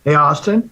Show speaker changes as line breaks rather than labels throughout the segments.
Hey, Austin.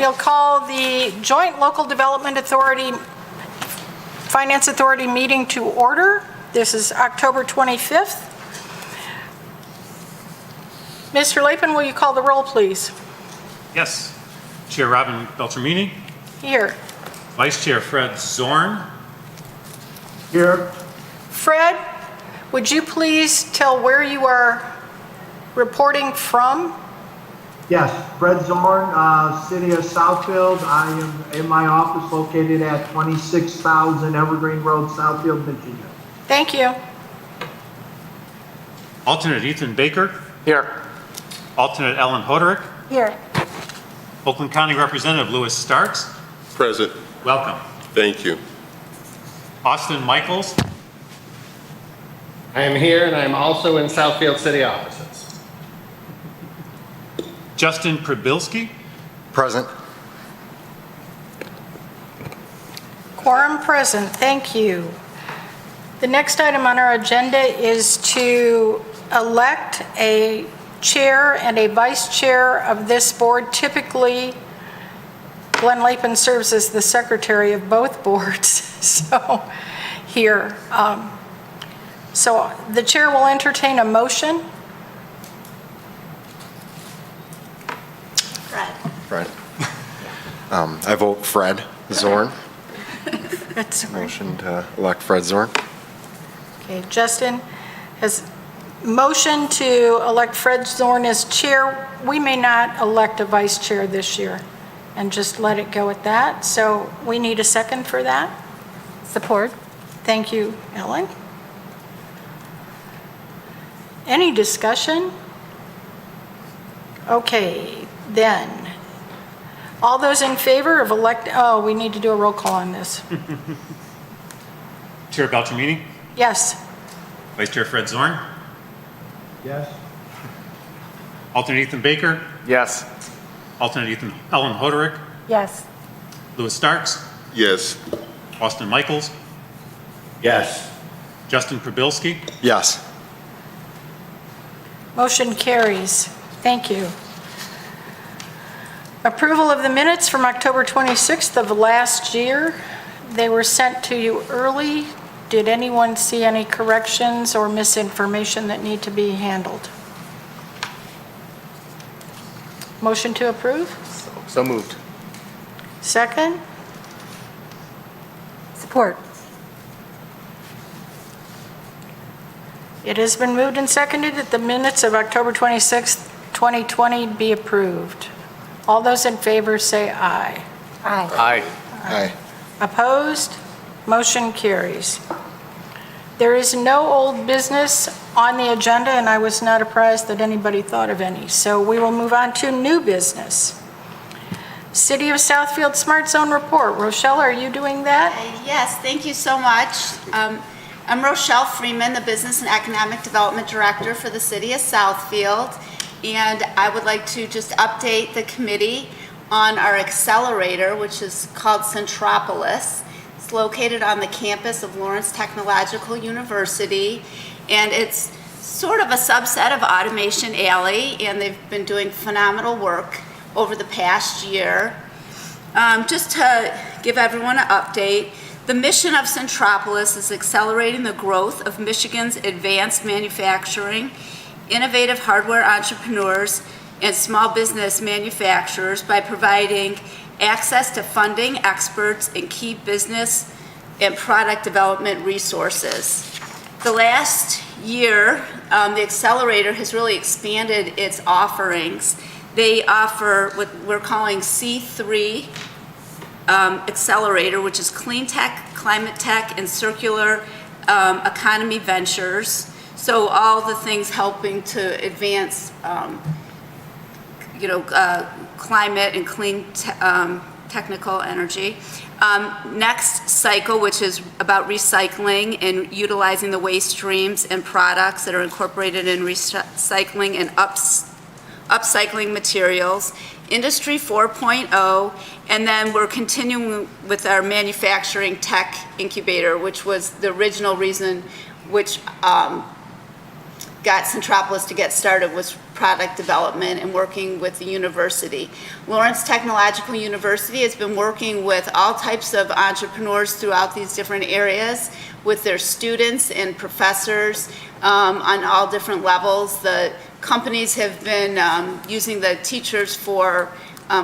We'll call the Joint Local Development Authority Finance Authority meeting to order. This is October 25th. Mr. Lapin, will you call the roll, please?
Yes. Chair Robin Beltramini.
Here.
Vice Chair Fred Zorn.
Here.
Fred, would you please tell where you are reporting from?
Yes, Fred Zorn, City of Southfield. I am in my office located at 26,000 Evergreen Road, Southfield, Michigan.
Thank you.
Alternate Ethan Baker.
Here.
Alternate Ellen Hoderick.
Here.
Oakland County Representative Louis Starks.
Present.
Welcome.
Thank you.
Austin Michaels.
I am here, and I am also in Southfield City offices.
Justin Prabilski.
Present.
Quorum present, thank you. The next item on our agenda is to elect a chair and a vice chair of this board. Typically, Glenn Lapin serves as the secretary of both boards, so here. So the chair will entertain a motion.
Fred. I vote Fred Zorn.
That's right.
Motion to elect Fred Zorn.
Okay, Justin has motion to elect Fred Zorn as chair. We may not elect a vice chair this year and just let it go at that. So we need a second for that.
Support.
Thank you, Ellen. Any discussion? Okay, then. All those in favor of we need to do a roll call on this.
Chair Beltramini.
Yes.
Vice Chair Fred Zorn.
Yes?
Alternate Ethan Baker.
Yes.
Alternate Ellen Hoderick.
Yes.
Louis Starks.
Yes.
Austin Michaels.
Yes.
Justin Prabilski.
Yes.
Motion carries. Thank you. Approval of the minutes from October 26th of last year. They were sent to you early. Did anyone see any corrections or misinformation that need to be handled? Motion to approve?
So moved.
Second?
Support.
It has been moved and seconded that the minutes of October 26th, 2020 be approved. All those in favor say aye.
Aye.
Aye.
Aye.
Opposed? Motion carries. There is no old business on the agenda, and I was not apprised that anybody thought of any. So we will move on to new business. City of Southfield Smart Zone Report. Rochelle, are you doing that?
Yes, thank you so much. I'm Rochelle Freeman, the Business and Economic Development Director for the City of Southfield, and I would like to just update the committee on our accelerator, which is called Centropolis. It's located on the campus of Lawrence Technological University, and it's sort of a subset of Automation Alley, and they've been doing phenomenal work over the past year. Just to give everyone an update, the mission of Centropolis is accelerating the growth of Michigan's advanced manufacturing, innovative hardware entrepreneurs, and small business manufacturers by providing access to funding, experts, and key business and product development resources. The last year, the accelerator has really expanded its offerings. They offer what we're calling C3 Accelerator, which is clean tech, climate tech, and circular economy ventures. So all the things helping to advance, climate and clean technical energy. Next cycle, which is about recycling and utilizing the waste streams and products that are incorporated in recycling and upcycling materials. Industry 4.0, and then we're continuing with our manufacturing tech incubator, which was the original reason which got Centropolis to get started, was product development and working with the university. Lawrence Technological University has been working with all types of entrepreneurs throughout these different areas with their students and professors on all different levels. The companies have been using the teachers for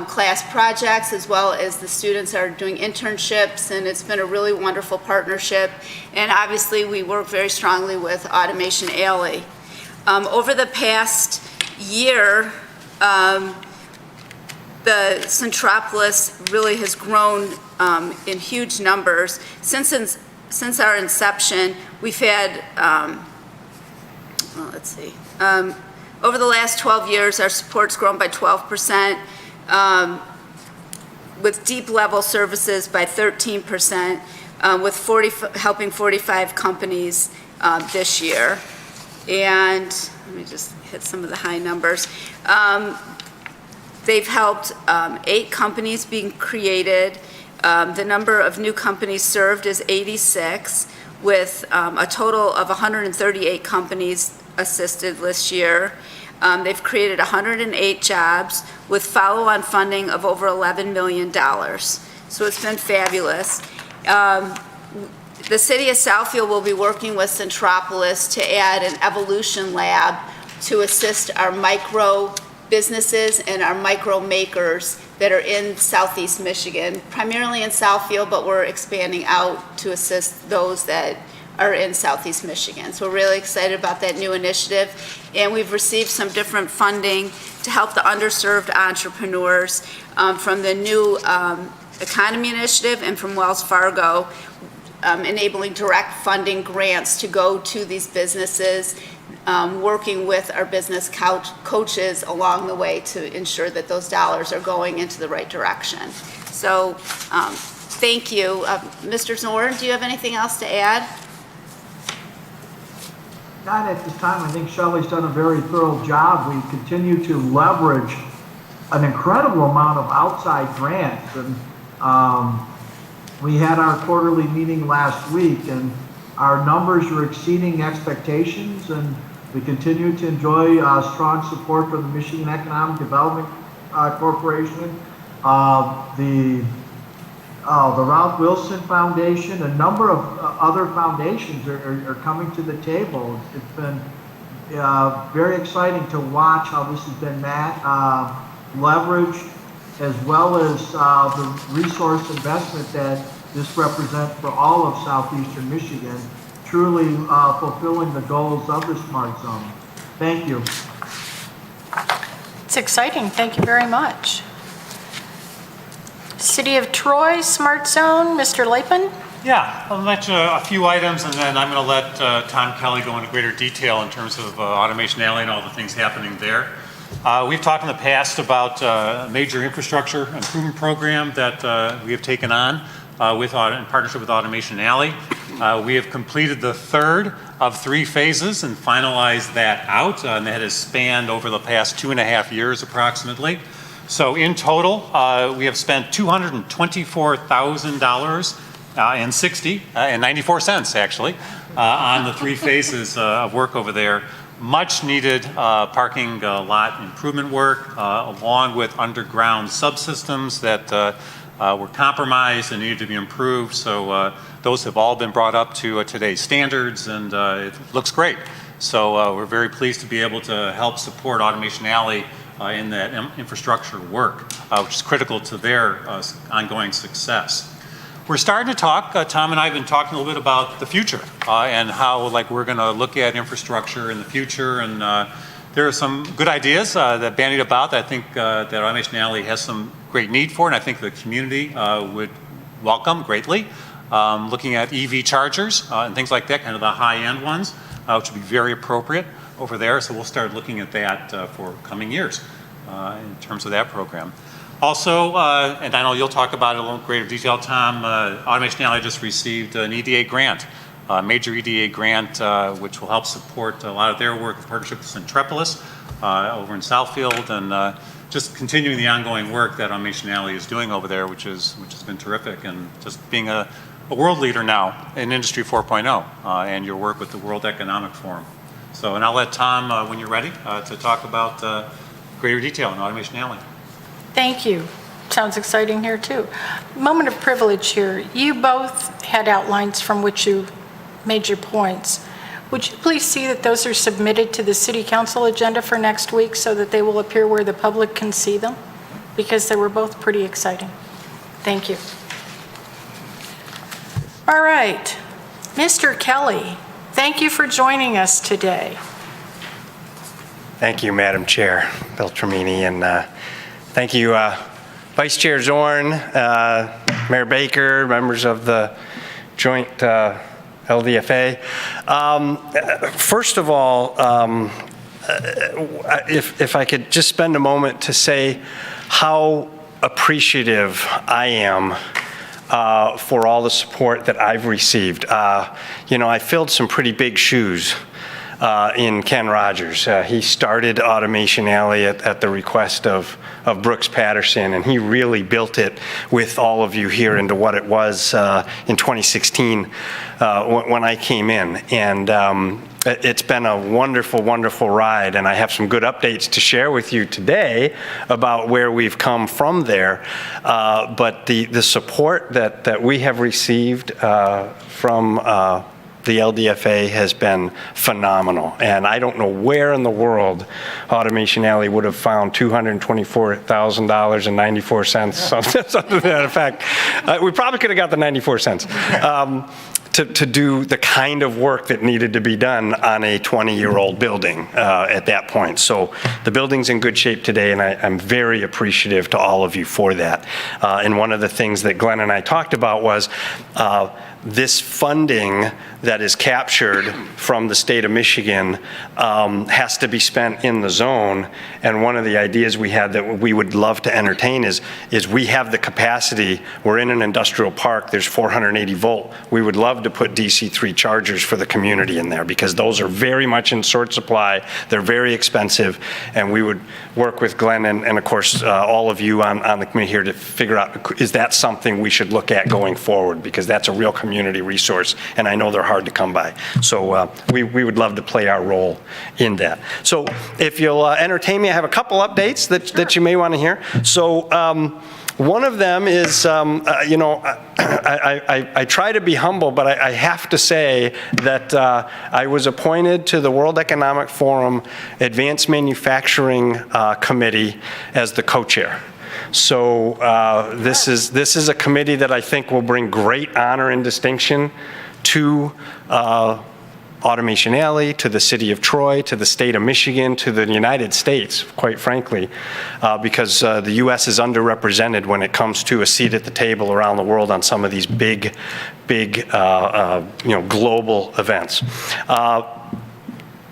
class projects, as well as the students are doing internships, and it's been a really wonderful partnership. And obviously, we work very strongly with Automation Alley. Over the past year, the Centropolis really has grown in huge numbers. Since our inception, we've had, over the last 12 years, our support's grown by 12%, with deep level services by 13%, with helping 45 companies this year. And let me just hit some of the high numbers. They've helped 8 companies being created. The number of new companies served is 86, with a total of 138 companies assisted this year. They've created 108 jobs with follow-on funding of over $11 million. So it's been fabulous. The City of Southfield will be working with Centropolis to add an evolution lab to assist our micro businesses and our micro makers that are in Southeast Michigan, primarily in Southfield, but we're expanding out to assist those that are in Southeast Michigan. So we're really excited about that new initiative. And we've received some different funding to help the underserved entrepreneurs from the new Economy Initiative and from Wells Fargo, enabling direct funding grants to go to these businesses, working with our business coaches along the way to ensure that those dollars are going into the right direction. So thank you. Mr. Zorn, do you have anything else to add?
Not at this time. I think Shelley's done a very thorough job. We continue to leverage an incredible amount of outside grants. And we had our quarterly meeting last week, and our numbers are exceeding expectations, and we continue to enjoy strong support from the Michigan Economic Development Corporation, the Ralph Wilson Foundation. A number of other foundations are coming to the table. It's been very exciting to watch how this has been leveraged, as well as the resource investment that this represents for all of southeastern Michigan, truly fulfilling the goals of the Smart Zone. Thank you.
It's exciting. Thank you very much. City of Troy, Smart Zone, Mr. Lapin?
Yeah, I'll mention a few items, and then I'm going to let Tom Kelly go into greater detail in terms of Automation Alley and all the things happening there. We've talked in the past about a major infrastructure improvement program that we have taken on in partnership with Automation Alley. We have completed the third of 3 phases and finalized that out, and that has spanned over the past 2.5 years approximately. So in total, we have spent $224,000 and 94 cents actually on the 3 phases of work over there. Much needed parking lot improvement work, along with underground subsystems that were compromised and needed to be improved. So those have all been brought up to today's standards, and it looks great. So we're very pleased to be able to help support Automation Alley in that infrastructure work, which is critical to their ongoing success. We're starting to talk, Tom and I have been talking a little bit about the future and how we're going to look at infrastructure in the future. And there are some good ideas that bandied about that I think that Automation Alley has some great need for, and I think the community would welcome greatly. Looking at EV chargers and things like that, kind of the high-end ones, which would be very appropriate over there. So we'll start looking at that for coming years in terms of that program. Also, and I know you'll talk about it in a little greater detail, Tom, Automation Alley just received an EDA grant, a major EDA grant, which will help support a lot of their work in partnership with Centropolis over in Southfield, and just continuing the ongoing work that Automation Alley is doing over there, which has been terrific, and just being a world leader now in Industry 4.0 and your work with the World Economic Forum. So, and I'll let Tom, when you're ready, to talk about greater detail on Automation Alley.
Thank you. Sounds exciting here too. Moment of privilege here. You both had outlines from which you made your points. Would you please see that those are submitted to the City Council agenda for next week so that they will appear where the public can see them? Because they were both pretty exciting. Thank you. All right. Mr. Kelly, thank you for joining us today.
Thank you, Madam Chair, Bill Tremini, and thank you Vice Chair Zorn, Mayor Baker, members of the joint LDFA. First of all, if I could just spend a moment to say how appreciative I am for all the support that I've received. I filled some pretty big shoes in Ken Rogers. He started Automation Alley at the request of Brooks Patterson, and he really built it with all of you here into what it was in 2016 when I came in. And it's been a wonderful, wonderful ride, and I have some good updates to share with you today about where we've come from there. But the support that we have received from the LDFA has been phenomenal, and I don't know where in the world Automation Alley would have found $224,000.94, something to that effect. We probably could have got the 94 cents. To do the kind of work that needed to be done on a 20-year-old building at that point. So the building's in good shape today, and I'm very appreciative to all of you for that. And one of the things that Glenn and I talked about was this funding that is captured from the state of Michigan has to be spent in the zone. And one of the ideas we had that we would love to entertain is we have the capacity. We're in an industrial park. There's 480 volt. We would love to put DC3 chargers for the community in there because those are very much in short supply. They're very expensive. And we would work with Glenn and of course, all of you on the committee here to figure out, is that something we should look at going forward? Because that's a real community resource. And I know they're hard to come by. So we would love to play our role in that. So if you'll entertain me, I have a couple updates that you may want to hear. So one of them is, I try to be humble, but I have to say that I was appointed to the World Economic Forum Advanced Manufacturing Committee as the co-chair. So this is a committee that I think will bring great honor and distinction to Automation Alley, to the city of Troy, to the state of Michigan, to the United States, quite frankly, because the U.S. is underrepresented when it comes to a seat at the table around the world on some of these big global events.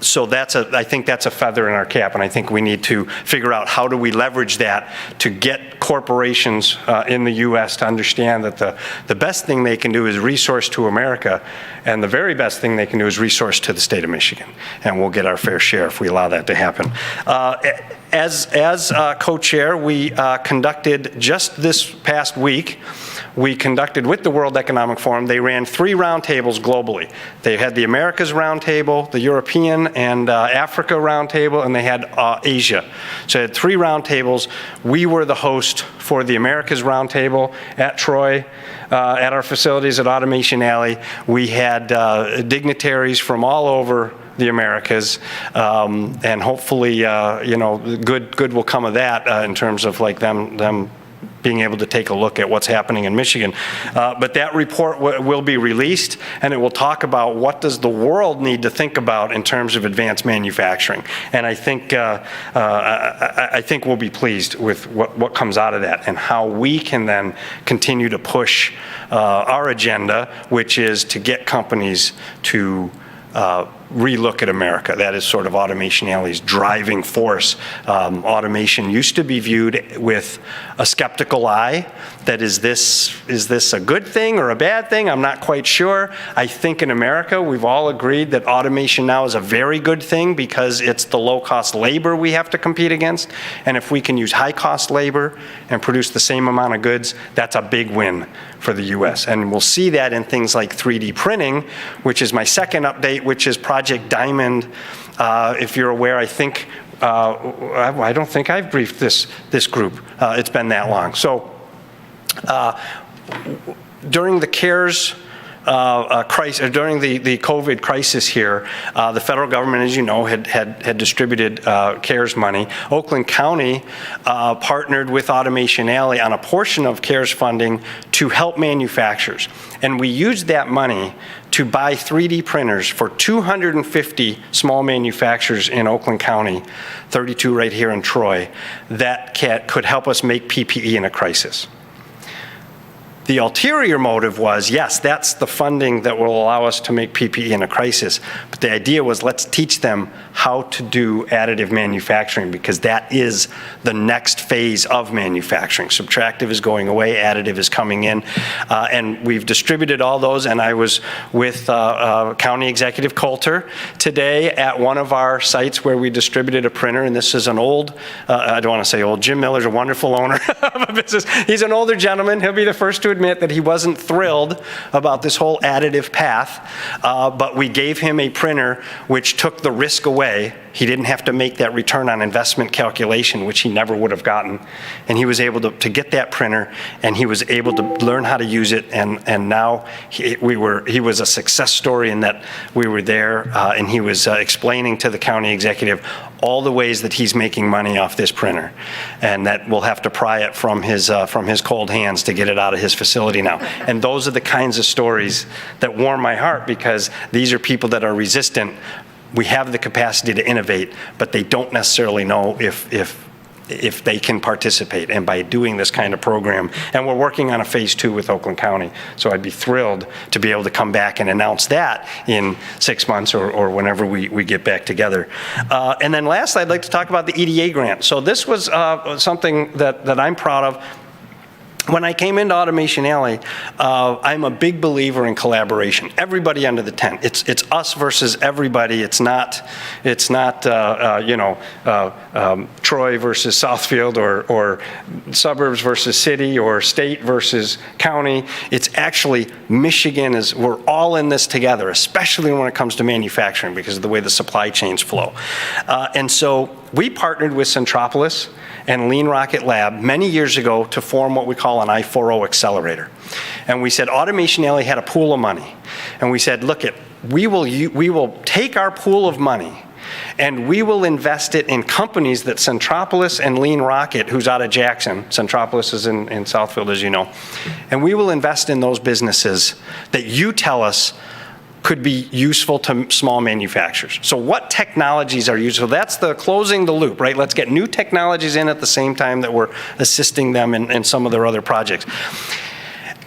So I think that's a feather in our cap, and I think we need to figure out how do we leverage that to get corporations in the U.S. to understand that the best thing they can do is resource to America, and the very best thing they can do is resource to the state of Michigan, and we'll get our fair share if we allow that to happen. As co-chair, we conducted just this past week, we conducted with the World Economic Forum, they ran 3 roundtables globally. They had the Americas Roundtable, the European and Africa Roundtable, and they had Asia. So they had 3 roundtables. We were the host for the Americas Roundtable at Troy, at our facilities at Automation Alley. We had dignitaries from all over the Americas, and hopefully, good will come of that in terms of like them being able to take a look at what's happening in Michigan. But that report will be released, and it will talk about what does the world need to think about in terms of advanced manufacturing. And I think we'll be pleased with what comes out of that and how we can then continue to push our agenda, which is to get companies to relook at America. That is sort of Automation Alley's driving force. Automation used to be viewed with a skeptical eye. That is this a good thing or a bad thing? I'm not quite sure. I think in America, we've all agreed that automation now is a very good thing because it's the low-cost labor we have to compete against. And if we can use high-cost labor and produce the same amount of goods, that's a big win for the U.S. And we'll see that in things like 3D printing, which is my second update, which is Project Diamond. If you're aware, I think, I don't think I've briefed this group. It's been that long. So during the CARES during the COVID crisis here, the federal government, as you know, had distributed CARES money. Oakland County partnered with Automation Alley on a portion of CARES funding to help manufacturers. And we used that money to buy 3D printers for 250 small manufacturers in Oakland County, 32 right here in Troy, that could help us make PPE in a crisis. The ulterior motive was, yes, that's the funding that will allow us to make PPE in a crisis, but the idea was let's teach them how to do additive manufacturing, because that is the next phase of manufacturing. Subtractive is going away, additive is coming in, and we've distributed all those, and I was with County Executive Coulter today at one of our sites where we distributed a printer, and this is an old, I don't want to say old, Jim Miller's a wonderful owner of a business. He's an older gentleman, he'll be the first to admit that he wasn't thrilled about this whole additive path, but we gave him a printer which took the risk away. He didn't have to make that return on investment calculation, which he never would have gotten. And he was able to get that printer, and he was able to learn how to use it, and now he was a success story in that we were there, and he was explaining to the county executive all the ways that he's making money off this printer, and that we'll have to pry it from his cold hands to get it out of his facility now. And those are the kinds of stories that warm my heart, because these are people that are resistant. We have the capacity to innovate, but they don't necessarily know if they can participate. And by doing this kind of program, and we're working on a phase 2 with Oakland County, so I'd be thrilled to be able to come back and announce that in 6 months or whenever we get back together. And then last, I'd like to talk about the Eda Grant. So this was something that I'm proud of. When I came into Automation Alley, I'm a big believer in collaboration. Everybody under the tent. It's us versus everybody. It's not Troy versus Southfield or suburbs versus city or state versus county. It's actually Michigan. We're all in this together, especially when it comes to manufacturing, because of the way the supply chains flow. And so we partnered with Centropolis and Lean Rocket Lab many years ago to form what we call an I4O accelerator. And we said, Automation Alley had a pool of money. And we said, look, we will take our pool of money and we will invest it in companies that Centropolis and Lean Rocket, who's out of Jackson, Centropolis is in Southfield, as you know, and we will invest in those businesses that you tell us could be useful to small manufacturers. So what technologies are useful? That's the closing the loop, right? Let's get new technologies in at the same time that we're assisting them in some of their other projects.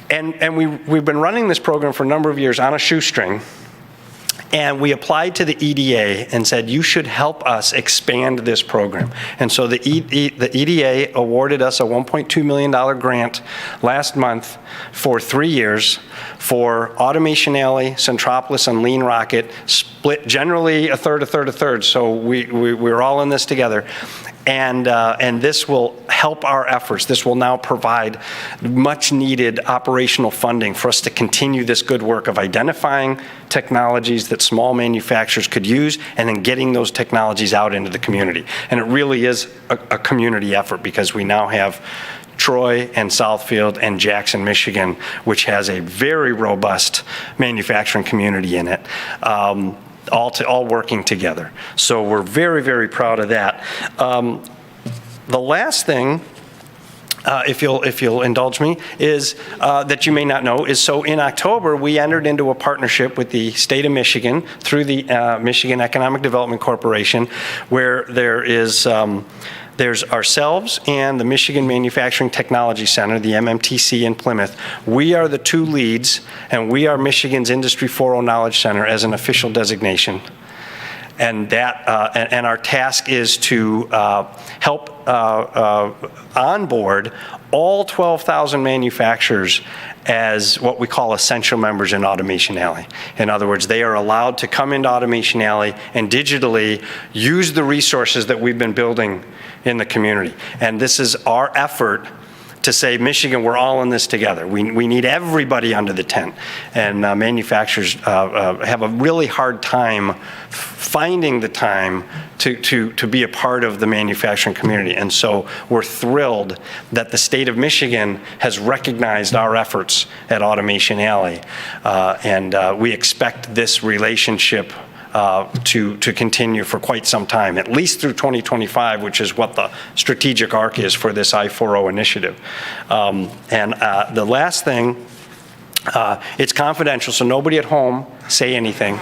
And we've been running this program for a number of years on a shoestring. And we applied to the EDA and said, you should help us expand this program. And so the EDA awarded us a $1.2 million grant last month for 3 years for Automation Alley, Centropolis, and Lean Rocket, split generally a third, a third, a third. So we're all in this together. And this will help our efforts. This will now provide much needed operational funding for us to continue this good work of identifying technologies that small manufacturers could use and then getting those technologies out into the community. And it really is a community effort, because we now have Troy and Southfield and Jackson, Michigan, which has a very robust manufacturing community in it. All working together. So we're very, very proud of that. The last thing, if you'll indulge me, is that you may not know is, so in October we entered into a partnership with the state of Michigan through the Michigan Economic Development Corporation, where there's ourselves and the Michigan Manufacturing Technology Center, the MMTC in Plymouth. We are the two leads, and we are Michigan's Industry 4.0 Knowledge Center as an official designation. And and our task is to help onboard all 12,000 manufacturers as what we call essential members in Automation Alley. In other words, they are allowed to come into Automation Alley and digitally use the resources that we've been building in the community. And this is our effort to say, Michigan, we're all in this together. We need everybody under the tent. And manufacturers have a really hard time finding the time to be a part of the manufacturing community. And so we're thrilled that the state of Michigan has recognized our efforts at Automation Alley. And we expect this relationship to continue for quite some time, at least through 2025, which is what the strategic arc is for this I-40 initiative. And the last thing, it's confidential, so nobody at home say anything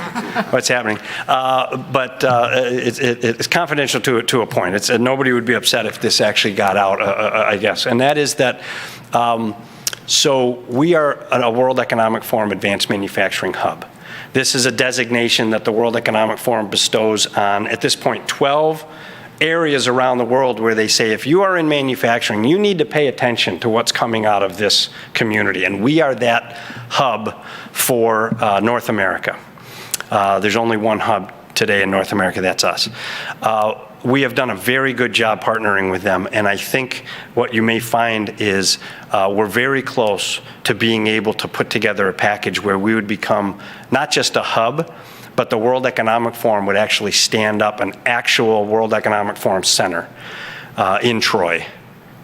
what's happening. But it's confidential to a point. Nobody would be upset if this actually got out, I guess. And that is that, so we are a World Economic Forum Advanced Manufacturing Hub. This is a designation that the World Economic Forum bestows on, at this point, 12 areas around the world where they say, if you are in manufacturing, you need to pay attention to what's coming out of this community. And we are that hub for North America. There's only one hub today in North America, that's us. We have done a very good job partnering with them, and I think what you may find is we're very close to being able to put together a package where we would become not just a hub, but the World Economic Forum would actually stand up an actual World Economic Forum center in Troy,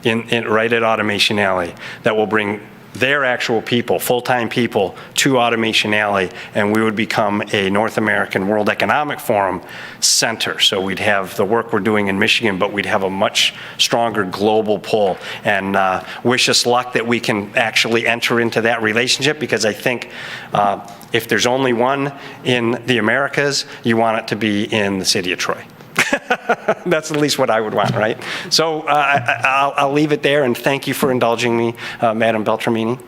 right at Automation Alley, that will bring their actual people, full-time people, to Automation Alley, and we would become a North American World Economic Forum center. So we'd have the work we're doing in Michigan, but we'd have a much stronger global pull. And wish us luck that we can actually enter into that relationship, because I think if there's only one in the Americas, you want it to be in the city of Troy. That's at least what I would want, right? So I'll leave it there, and thank you for indulging me, Madam Beltramini.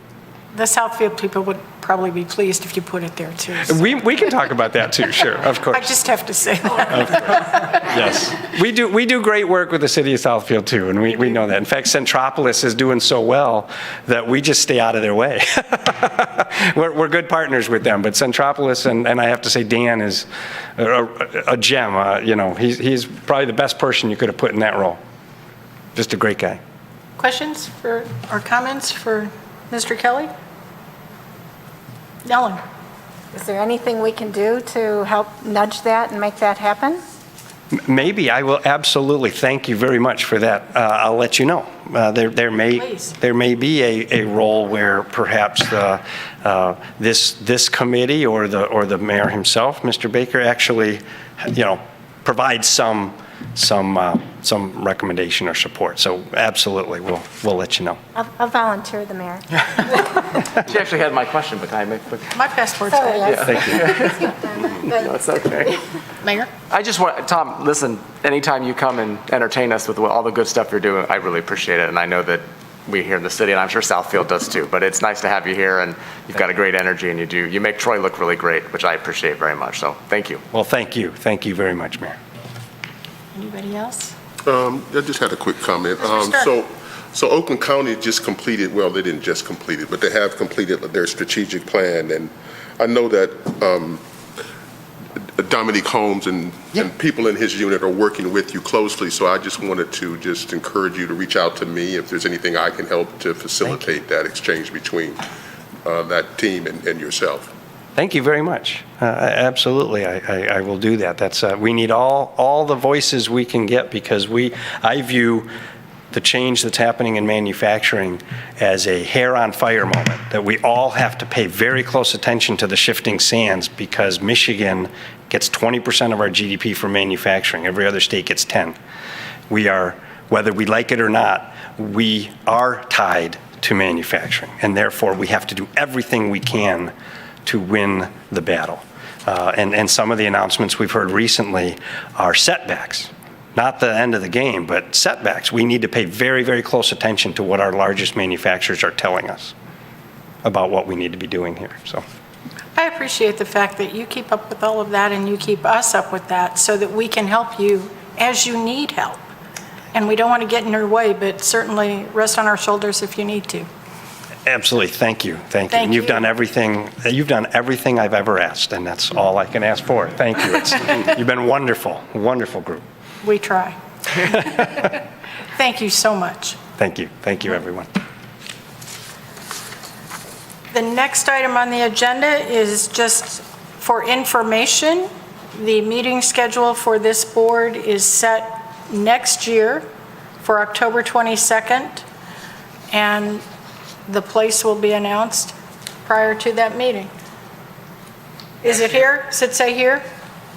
The Southfield people would probably be pleased if you put it there too. So.
We can talk about that too, sure, of course.
I just have to say that.
Yes, we do great work with the city of Southfield too, and we know that. In fact, Centropolis is doing so well that we just stay out of their way. We're good partners with them, but Centropolis, and I have to say Dan is a gem. You know, he's probably the best person you could have put in that role. Just a great guy.
Questions or comments for Mr. Kelly? Ellen.
Is there anything we can do to help nudge that and make that happen?
Maybe. I will absolutely. Thank you very much for that. I'll let you know. There may be a role where perhaps this committee or the mayor himself, Mr. Baker, actually, provides some recommendation or support. So absolutely, we'll let you know.
I'll volunteer the mayor.
She actually had my question, but can I make a quick?
My passport's
Sorry,
ready.
Thank you.
No, it's okay.
Mayor?
I just want, Tom, listen, anytime you come and entertain us with all the good stuff you're doing, I really appreciate it. And I know that we here in the city, and I'm sure Southfield does too, but it's nice to have you here, and you've got a great energy, and you make Troy look really great, which I appreciate very much. So thank you.
Well, thank you. Thank you very much, Mayor.
Anybody else?
I just had a quick comment. So Oakland County just completed, well, they didn't just complete it, but they have completed their strategic plan. And I know that Dominique Holmes and people in his unit are working with you closely. So I just wanted to just encourage you to reach out to me if there's anything I can help to facilitate that exchange between that team and yourself.
Thank you very much. Absolutely, I will do that. That's we need all the voices we can get, because I view the change that's happening in manufacturing as a hair on fire moment, that we all have to pay very close attention to the shifting sands, because Michigan gets 20% of our GDP from manufacturing. Every other state gets 10. We are, whether we like it or not, we are tied to manufacturing, and therefore we have to do everything we can to win the battle. And some of the announcements we've heard recently are setbacks. Not the end of the game, but setbacks. We need to pay very, very close attention to what our largest manufacturers are telling us about what we need to be doing here. So,
I appreciate the fact that you keep up with all of that and you keep us up with that so that we can help you as you need help. And we don't want to get in your way, but certainly rest on our shoulders if you need to.
absolutely, thank you. Thank you. And you've done everything I've ever asked, and that's all I can ask for. Thank you. You've been wonderful, wonderful group.
We try. Thank you so much.
Thank you. Thank you, everyone.
The next item on the agenda is just for information. The meeting schedule for this board is set next year for October 22nd, and the place will be announced prior to that meeting. Is it here? Does it say here?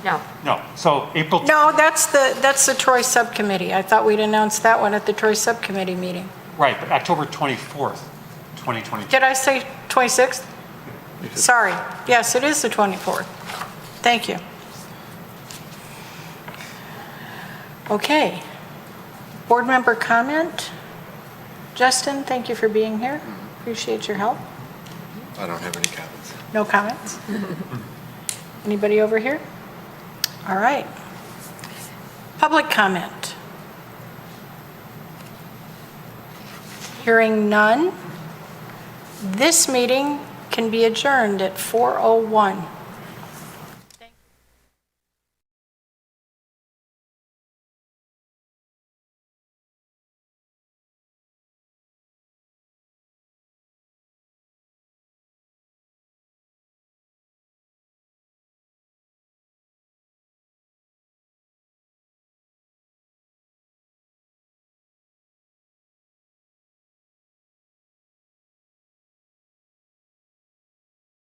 No.
No, so April,
No, that's the Troy Subcommittee. I thought we'd announced that one at the Troy Subcommittee meeting.
right, but October 24th, 2022.
Did I say 26th? Sorry. Yes, it is the 24th. Thank you. Okay. Board member comment? Justin, thank you for being here. Appreciate your help.
I don't have any comments.
No comments? Anybody over here? All right. Public comment? Hearing none, this meeting can be adjourned at 4:01.